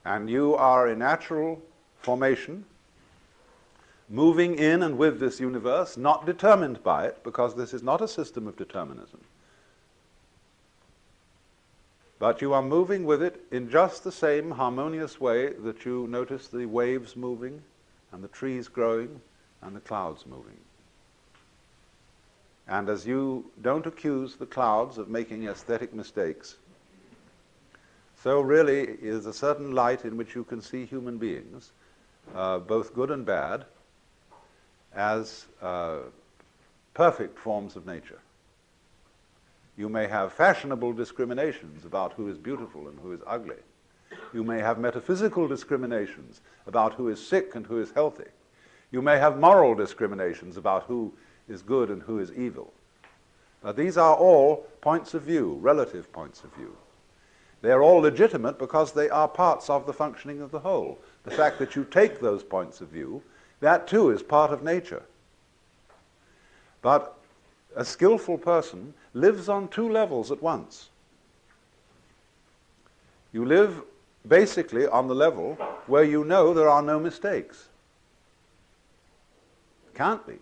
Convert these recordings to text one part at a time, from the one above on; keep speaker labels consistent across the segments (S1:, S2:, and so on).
S1: And you are a natural formation, moving in and with this universe, not determined by it, because this is not a system of determinism. But you are moving with it in just the same harmonious way that you notice the waves moving, and the trees growing, and the clouds moving. And as you don't accuse the clouds of making aesthetic mistakes, so really is a certain light in which you can see human beings, both good and bad, as perfect forms of nature. You may have fashionable discriminations about who is beautiful and who is ugly. You may have metaphysical discriminations about who is sick and who is healthy. You may have moral discriminations about who is good and who is evil. But these are all points of view, relative points of view. They are all legitimate because they are parts of the functioning of the whole. The fact that you take those points of view, that too is part of nature. But a skillful person lives on two levels at once. You live basically on the level where you know there are no mistakes. Can't be.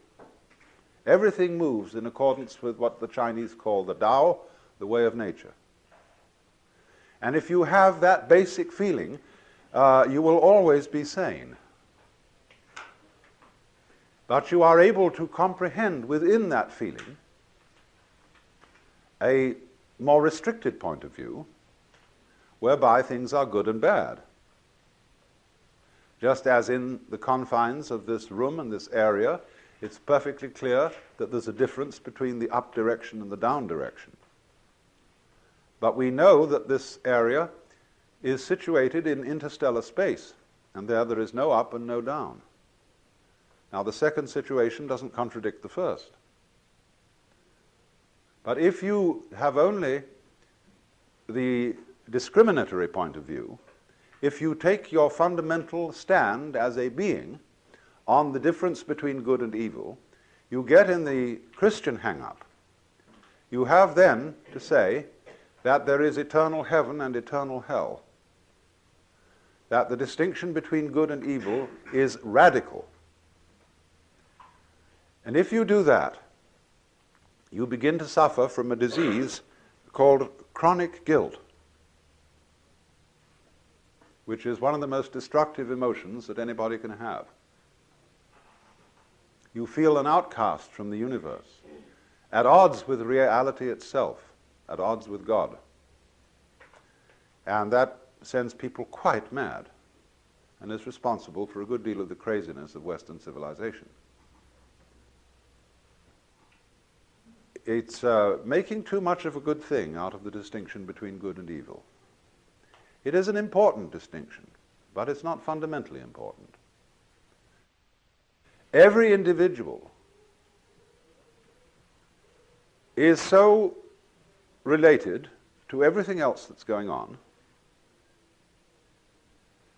S1: Everything moves in accordance with what the Chinese call the Tao, the way of nature. And if you have that basic feeling, you will always be sane. But you are able to comprehend within that feeling a more restricted point of view, whereby things are good and bad. Just as in the confines of this room and this area, it's perfectly clear that there's a difference between the up direction and the down direction. But we know that this area is situated in interstellar space, and there is no up and no down. Now, the second situation doesn't contradict the first. But if you have only the discriminatory point of view, if you take your fundamental stand as a being on the difference between good and evil, you get in the Christian hang-up. You have then to say that there is eternal heaven and eternal hell, that the distinction between good and evil is radical. And if you do that, you begin to suffer from a disease called chronic guilt, which is one of the most destructive emotions that anybody can have. You feel an outcast from the universe, at odds with reality itself, at odds with God. And that sends people quite mad, and is responsible for a good deal of the craziness of Western civilization. It's making too much of a good thing out of the distinction between good and evil. It is an important distinction, but it's not fundamentally important. Every individual is so related to everything else that's going on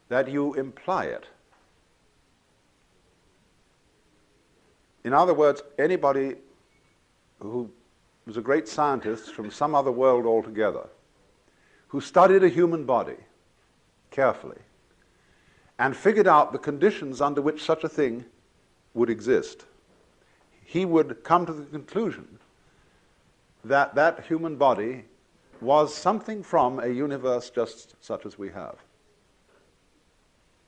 S1: that you imply it. In other words, anybody who was a great scientist from some other world altogether, who studied a human body carefully and figured out the conditions under which such a thing would exist, he would come to the conclusion that that human body was something from a universe just such as we have.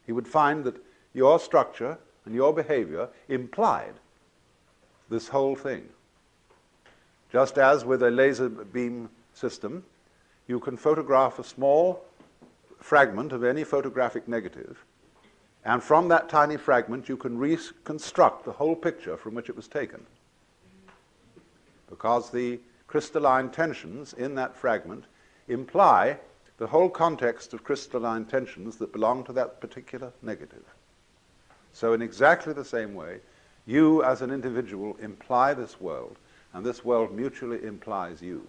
S1: He would find that your structure and your behavior implied this whole thing. Just as with a laser beam system, you can photograph a small fragment of any photographic negative, and from that tiny fragment you can reconstruct the whole picture from which it was taken, because the crystalline tensions in that fragment imply the whole context of crystalline tensions that belong to that particular negative. So in exactly the same way, you as an individual imply this world, and this world mutually implies you.